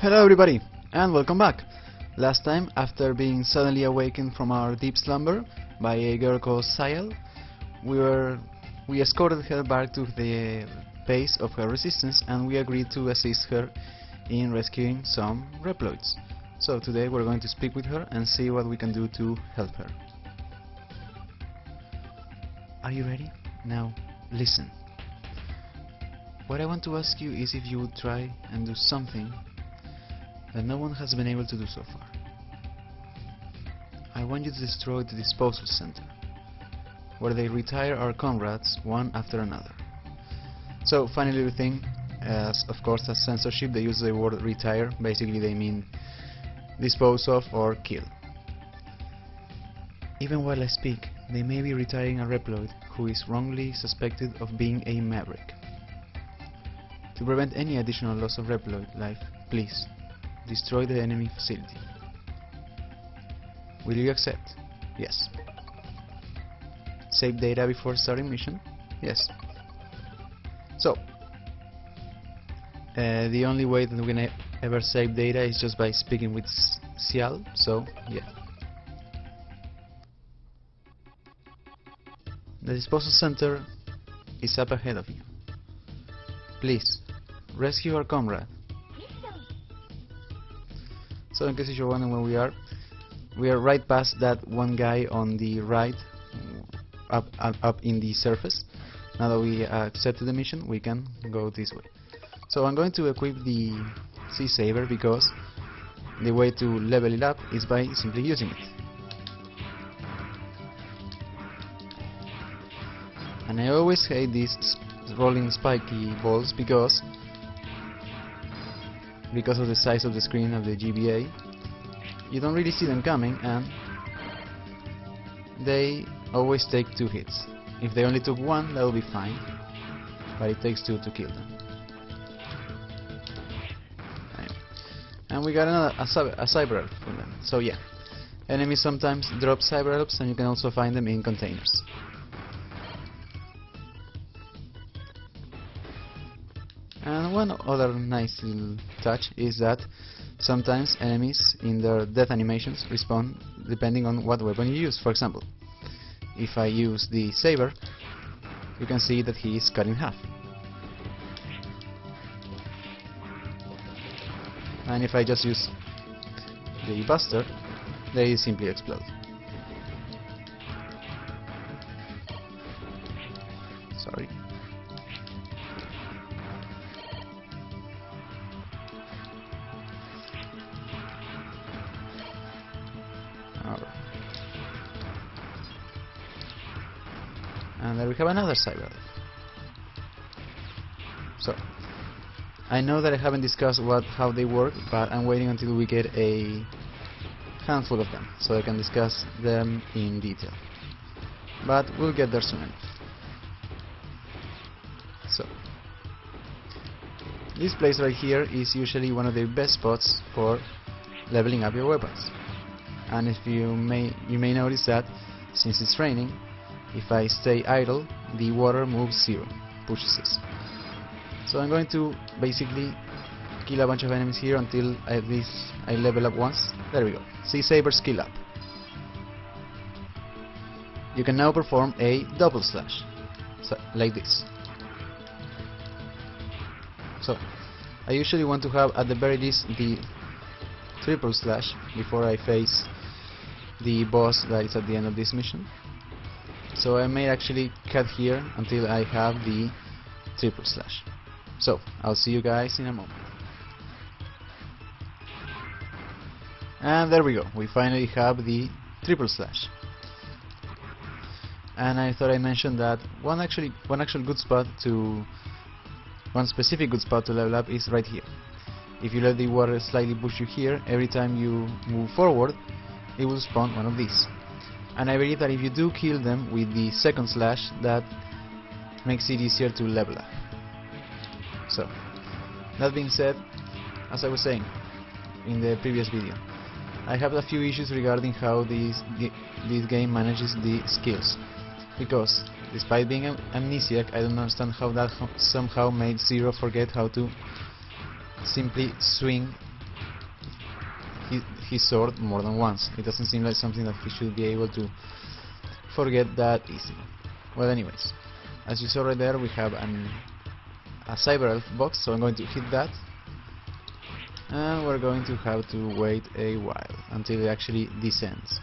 Hello everybody, and welcome back. Last time, after being suddenly awakened from our deep slumber by a girl called Sayal, we escorted her back to the base of her resistance, and we agreed to assist her in rescuing some Reploids. So today we're going to speak with her and see what we can do to help her. Are you ready? Now, listen. What I want to ask you is if you would try and do something that no one has been able to do so far. I want you to destroy the disposal center, where they retire our comrades one after another. So, funny little thing, as of course as censorship, they use the word retire. Basically they mean dispose of or kill. Even while I speak, they may be retiring a Reploid who is wrongly suspected of being a maverick. To prevent any additional loss of Reploid life, please destroy the enemy facility. Will you accept? Yes. Save data before starting mission? Yes. So, the only way that we can ever save data is just by speaking with Cial, so yeah. The disposal center is up ahead of you. Please, rescue our comrade. So in case you're wondering where we are right past that one guy on the right, up in the surface. Now that we accepted the mission, we can go this way. So I'm going to equip the Sea Saber because the way to level it up is by simply using it. And I always hate these rolling spiky balls because of the size of the screen of the GBA, you don't really see them coming, and they always take 2 hits. If they only took 1, that would be fine, but it takes 2 to kill them. And we got another a Cyber Elf from them. So yeah, enemies sometimes drop Cyber Elves, and you can also find them in containers. And one other nice little touch is that sometimes enemies in their death animations respawn depending on what weapon you use. For example, if I use the Saber, you can see that he is cut in half. And if I just use the Buster, they simply explode. Sorry. And there we have another Cyber Elf. So, I know that I haven't discussed how they work, but I'm waiting until we get a handful of them, so I can discuss them in detail. But we'll get there soon enough. So, this place right here is usually one of the best spots for leveling up your weapons. And if you may notice that since it's raining, if I stay idle, the water moves 0, pushes us. So I'm going to basically kill a bunch of enemies here until at least I level up once. There we go. Sea Saber skill up. You can now perform a double slash, so, like this. So I usually want to have at the very least the triple slash before I face the boss that is at the end of this mission. So I may actually cut here until I have the triple slash. So I'll see you guys in a moment. And there we go, we finally have the triple slash. And I thought I mentioned that one specific good spot to level up is right here. If you let the water slightly push you here, every time you move forward, it will spawn one of these. And I believe that if you do kill them with the second slash, that makes it easier to level up. So, that being said, as I was saying in the previous video, I have a few issues regarding how this game manages the skills, because despite being amnesiac, I don't understand how that somehow made Zero forget how to simply swing his sword more than once. It doesn't seem like something that he should be able to forget that easily. Well, anyways, as you saw right there, we have a Cyber Elf box, so I'm going to hit that, and we're going to have to wait a while until it actually descends.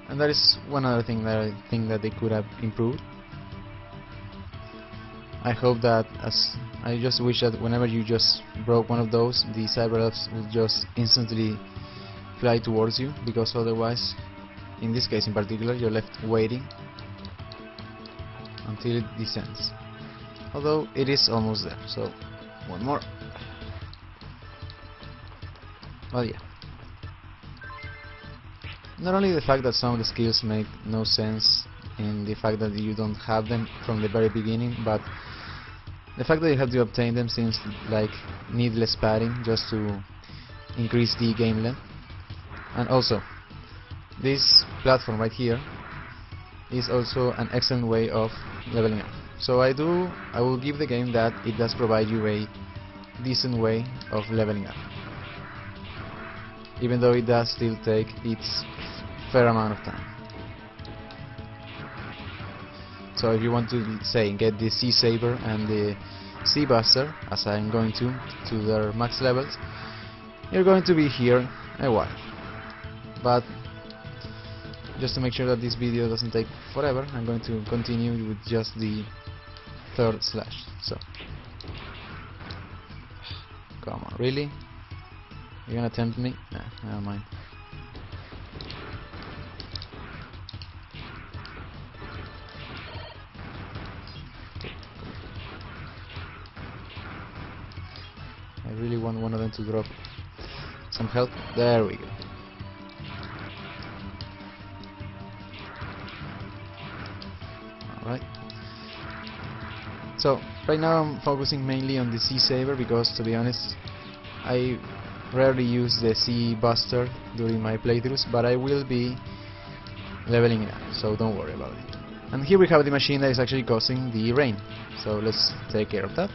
And that is one other thing that I think that they could have improved. I hope that, I just wish that whenever you just broke one of those, the Cyber Elves would just instantly fly towards you, because otherwise, in this case in particular, you're left waiting until it descends. Although it is almost there, so one more. Well, yeah. Not only the fact that some of the skills make no sense in the fact that you don't have them from the very beginning, but the fact that you have to obtain them seems like needless padding just to increase the game length. And also, this platform right here is also an excellent way of leveling up. So I will give the game that it does provide you a decent way of leveling up, even though it does still take its fair amount of time. So if you want to, say, get the Sea Saber and the Sea Buster, as I'm going to their max levels, you're going to be here a while. But just to make sure that this video doesn't take forever, I'm going to continue with just the third slash. So, come on, really? You're gonna tempt me? Nah, never mind. I really want one of them to drop some health. There we go. Alright. So, right now I'm focusing mainly on the Sea Saber because, to be honest, I rarely use the Sea Buster during my playthroughs, but I will be leveling it up, so don't worry about it. And here we have the machine that is actually causing the rain, so let's take care of that.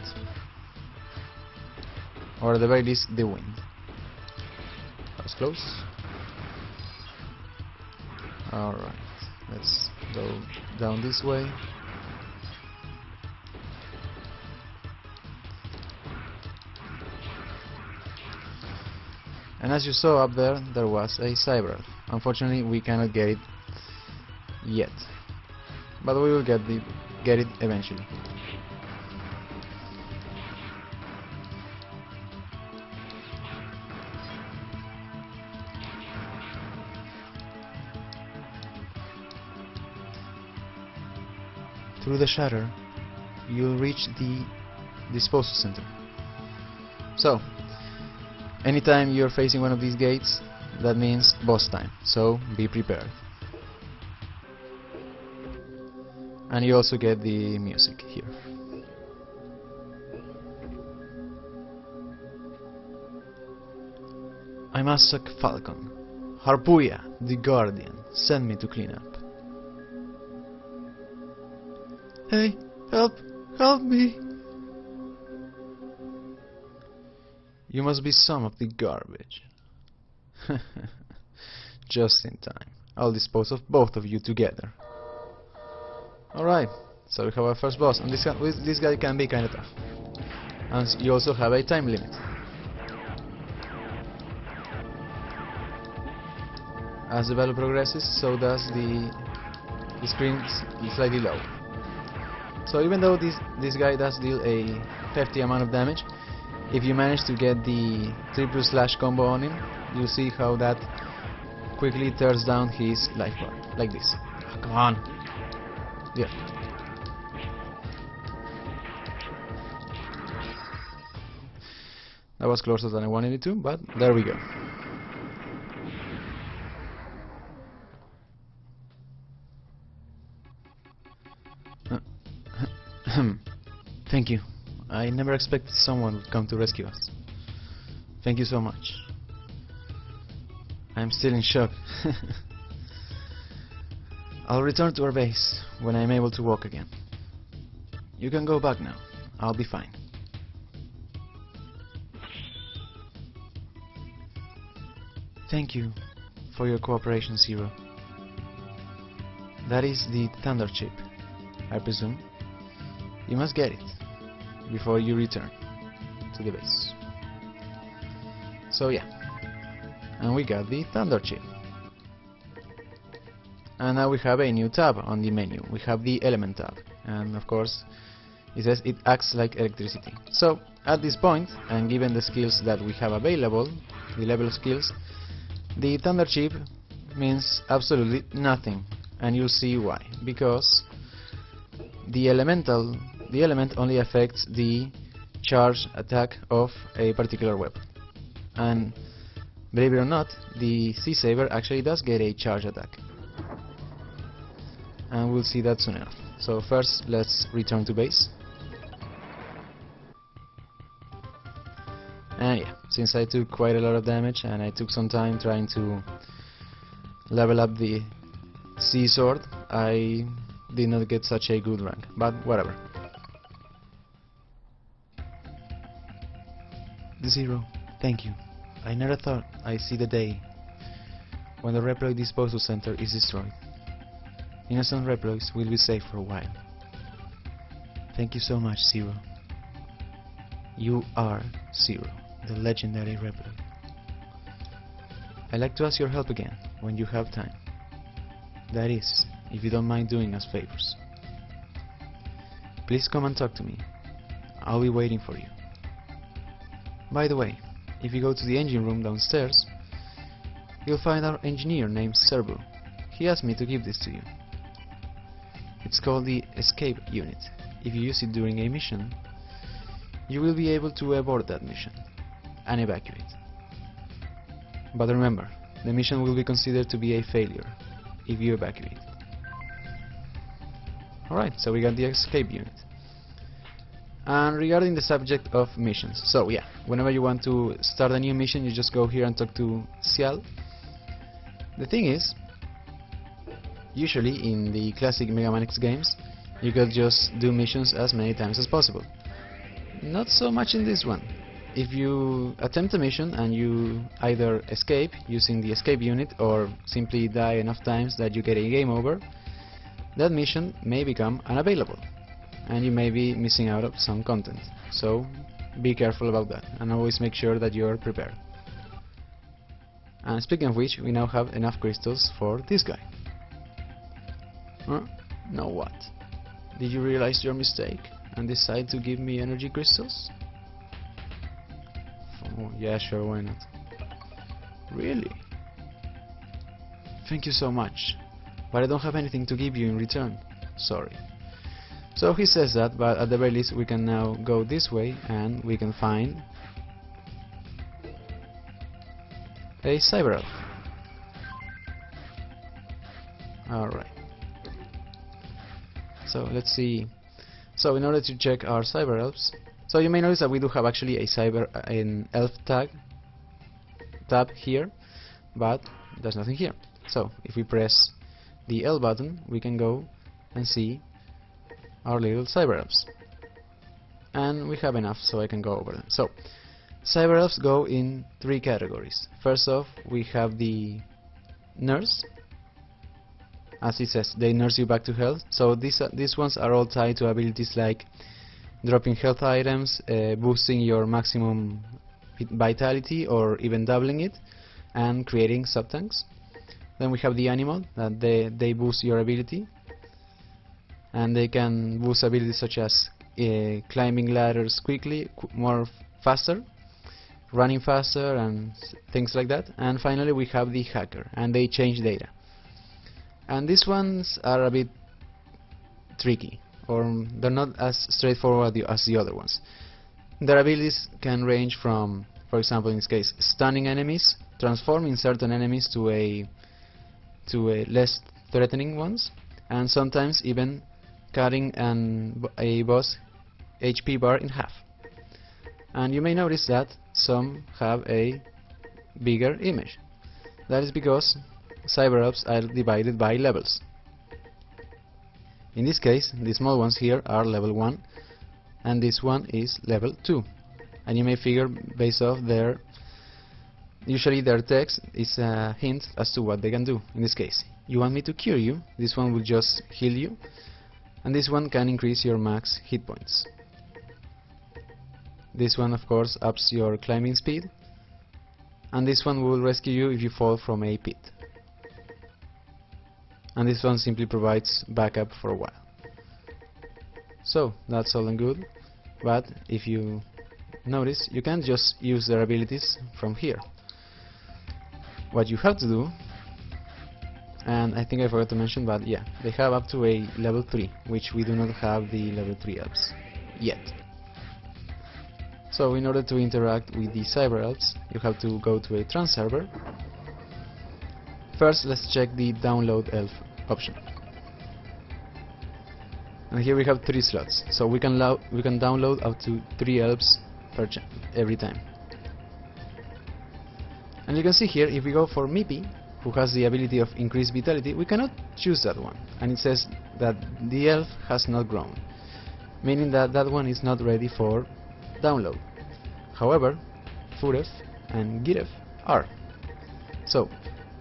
Or at the very least, the wind. That was close. Alright, let's go down this way. And as you saw up there, there was a Cyber Elf. Unfortunately, we cannot get it yet, but we will get it eventually. Through the shatter, you'll reach the disposal center. So, anytime you're facing one of these gates, that means boss time, so be prepared. And you also get the music here. I'm Asak Falcon. Harpuya, the Guardian, sent me to clean up. Hey, help me! You must be some of the garbage. Just in time. I'll dispose of both of you together. Alright, so we have our first boss, and this guy can be kinda tough. And you also have a time limit. As the battle progresses, so does the screen slightly lower. So even though this guy does deal a hefty amount of damage, if you manage to get the triple slash combo on him, you'll see how that quickly tears down his life bar, like this. Oh, come on! Yeah. That was closer than I wanted it to, but there we go. Thank you. I never expected someone would come to rescue us. Thank you so much. I'm still in shock. I'll return to our base when I'm able to walk again. You can go back now. I'll be fine. Thank you for your cooperation, Zero. That is the Thunder chip, I presume. You must get it before you return to the base. So yeah, and we got the Thunder chip. And now we have a new tab on the menu. We have the Element tab, and of course it says it acts like electricity. So at this point, and given the skills that we have available, the level of skills, the Thunder chip means absolutely nothing, and you'll see why. Because the element only affects the charge attack of a particular weapon, and believe it or not, the Sea Saber actually does get a charge attack, and we'll see that soon enough. So first, let's return to base. And yeah, since I took quite a lot of damage and I took some time trying to level up the Sea Sword, I did not get such a good rank, but whatever. Zero, thank you. I never thought I'd see the day when the Reploid Disposal Center is destroyed. Innocent Reploids will be safe for a while. Thank you so much, Zero. You are Zero, the legendary Reploid. I'd like to ask your help again when you have time. That is, if you don't mind doing us favors. Please come and talk to me. I'll be waiting for you. By the way, if you go to the engine room downstairs, you'll find our engineer named Serbu. He asked me to give this to you. It's called the Escape Unit. If you use it during a mission, you will be able to abort that mission and evacuate. But remember, the mission will be considered to be a failure if you evacuate. Alright, so we got the Escape Unit. And regarding the subject of missions, so yeah, whenever you want to start a new mission, you just go here and talk to Cial. The thing is, usually in the classic Mega Man X games, you could just do missions as many times as possible. Not so much in this one. If you attempt a mission and you either escape using the escape unit or simply die enough times that you get a game over, that mission may become unavailable and you may be missing out on some content. So be careful about that and always make sure that you are prepared. And speaking of which, we now have enough crystals for this guy. Now what? Did you realize your mistake and decide to give me energy crystals? Oh, yeah, sure, why not? Really? Thank you so much, but I don't have anything to give you in return. Sorry. So he says that, but at the very least we can now go this way and we can find a Cyber Elf. Alright. So let's see. So in order to check our Cyber Elves, so you may notice that we do have actually an Elf tab here, but there's nothing here. So if we press the L button, we can go and see our little Cyber Elves. And we have enough, so I can go over them. So Cyber Elves go in 3 categories. First off, we have the Nurse. As it says, they nurse you back to health. So these ones are all tied to abilities like dropping health items, boosting your maximum vitality or even doubling it, and creating sub-tanks. Then we have the Animal, that they boost your ability, and they can boost abilities such as climbing ladders quickly, faster, running faster, and things like that. And finally we have the Hacker, and they change data. And these ones are a bit tricky, or they're not as straightforward as the other ones. Their abilities can range from, for example in this case, stunning enemies, transforming certain enemies to a less threatening ones, and sometimes even cutting a boss HP bar in half. And you may notice that some have a bigger image. That is because Cyber Elves are divided by levels. In this case, the small ones here are level 1, and this one is level 2. And you may figure, based off their Usually their text is a hint as to what they can do. In this case, you want me to cure you, this one will just heal you, and this one can increase your max hit points. This one of course ups your climbing speed, and this one will rescue you if you fall from a pit. And this one simply provides backup for a while. So that's all and good, but if you notice, you can't just use their abilities from here. What you have to do, and I think I forgot to mention, but yeah, they have up to a level 3, which we do not have the level 3 elves yet. So in order to interact with the cyber elves, you have to go to a trans server. First, let's check the download elf option. And here we have 3 slots, so we can download up to 3 elves every time. And you can see here, if we go for Mippy, who has the ability of increased vitality, we cannot choose that one, and it says that the elf has not grown, meaning that that one is not ready for download. However, Furef and Giref are. So,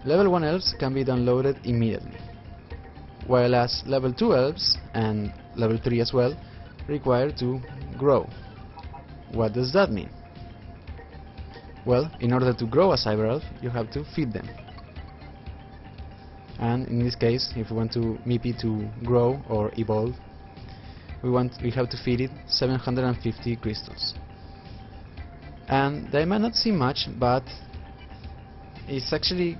level 1 elves can be downloaded immediately, while as level 2 elves, and level 3 as well, require to grow. What does that mean? Well, in order to grow a cyber elf, you have to feed them. And in this case, if we want to Mippy to grow or evolve, we have to feed it 750 crystals. And they might not seem much, but it actually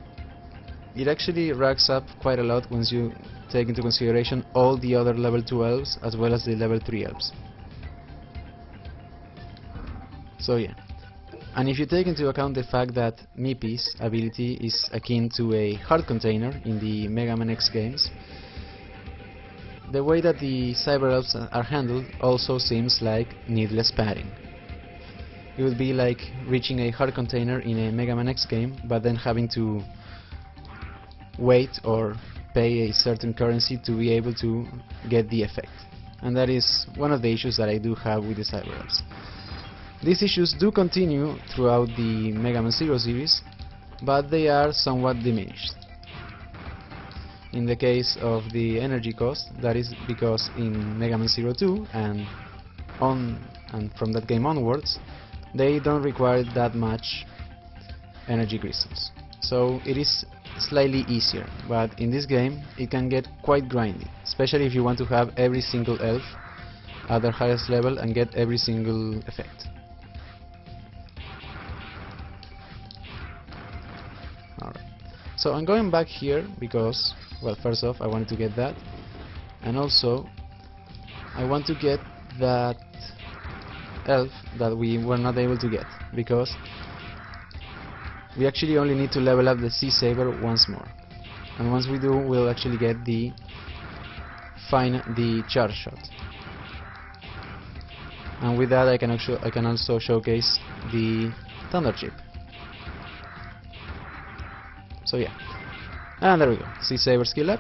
racks up quite a lot once you take into consideration all the other level 2 elves as well as the level 3 elves. So yeah. And if you take into account the fact that Mippy's ability is akin to a heart container in the Mega Man X games, the way that the cyber elves are handled also seems like needless padding. It would be like reaching a heart container in a Mega Man X game, but then having to wait or pay a certain currency to be able to get the effect. And that is one of the issues that I do have with the cyber elves. These issues do continue throughout the Mega Man Zero series, but they are somewhat diminished. In the case of the energy cost, that is because in Mega Man Zero 2 and from that game onwards, they don't require that much energy crystals. So it is slightly easier, but in this game it can get quite grindy, especially if you want to have every single elf at their highest level and get every single effect. So I'm going back here because, well, first off I wanted to get that, and also I want to get that elf that we were not able to get, because we actually only need to level up the Sea Saber once more, and once we do, we'll actually get the charge shot, and with that I can also showcase the Thunder Chip. So yeah, and there we go, Sea Saber skill up.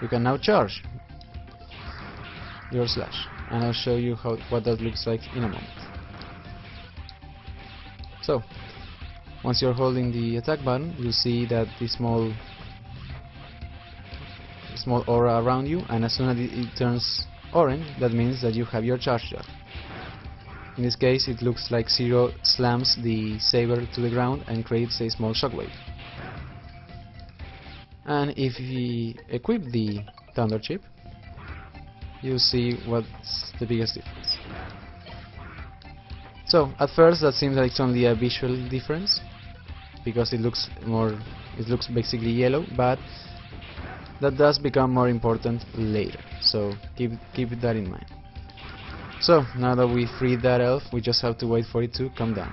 You can now charge your slash, and I'll show you what that looks like in a moment. So, once you're holding the attack button, you'll see that the small aura around you, and as soon as it turns orange, that means that you have your charge shot. In this case, it looks like Zero slams the saber to the ground and creates a small shockwave. And if we equip the Thunder Chip, you'll see what's the biggest difference. So, at first that seems like it's only a visual difference, because it looks basically yellow, but that does become more important later, so keep that in mind. So, now that we freed that elf, we just have to wait for it to come down.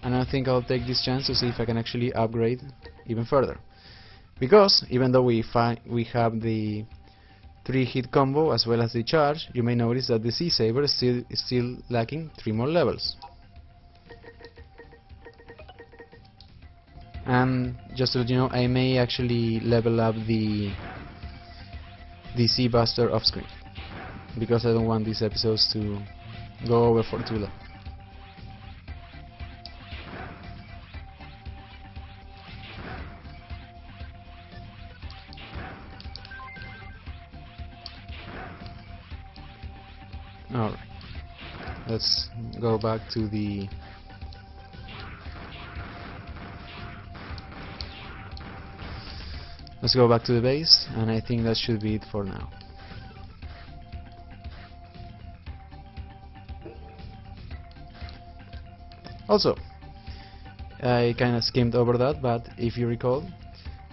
And I think I'll take this chance to see if I can actually upgrade even further. Because, even though we have the 3-hit combo as well as the charge, you may notice that the Sea Saber is still lacking 3 more levels. And just to let you know, I may actually level up the Sea Buster off screen, because I don't want these episodes to go over for too long. let's go back to the base, and I think that should be it for now. Also, I kinda skimmed over that, but if you recall,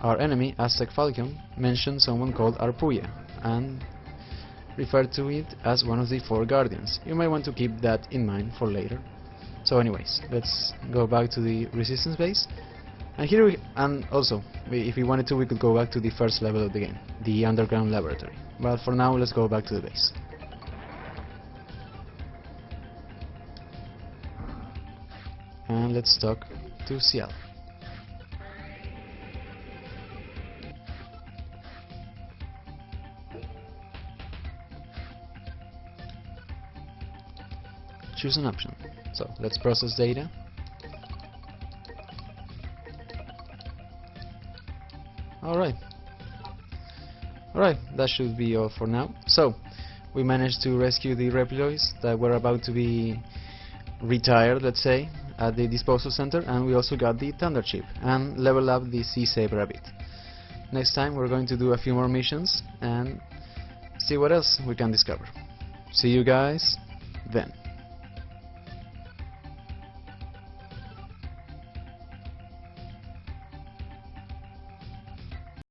our enemy, Aztec Falcon, mentioned someone called Arpuya, and referred to it as one of the 4 guardians. You might want to keep that in mind for later. So anyways, let's go back to the resistance base, and here if we wanted to, we could go back to the first level of the game, the underground laboratory. But for now, let's go back to the base. And let's talk to Ciel. Choose an option. So let's process data. Alright, that should be all for now. So we managed to rescue the Reploids that were about to be retired, let's say, at the disposal center, and we also got the Thunder Chip and level up the Sea Saber a bit. Next time we're going to do a few more missions and see what else we can discover. See you guys then.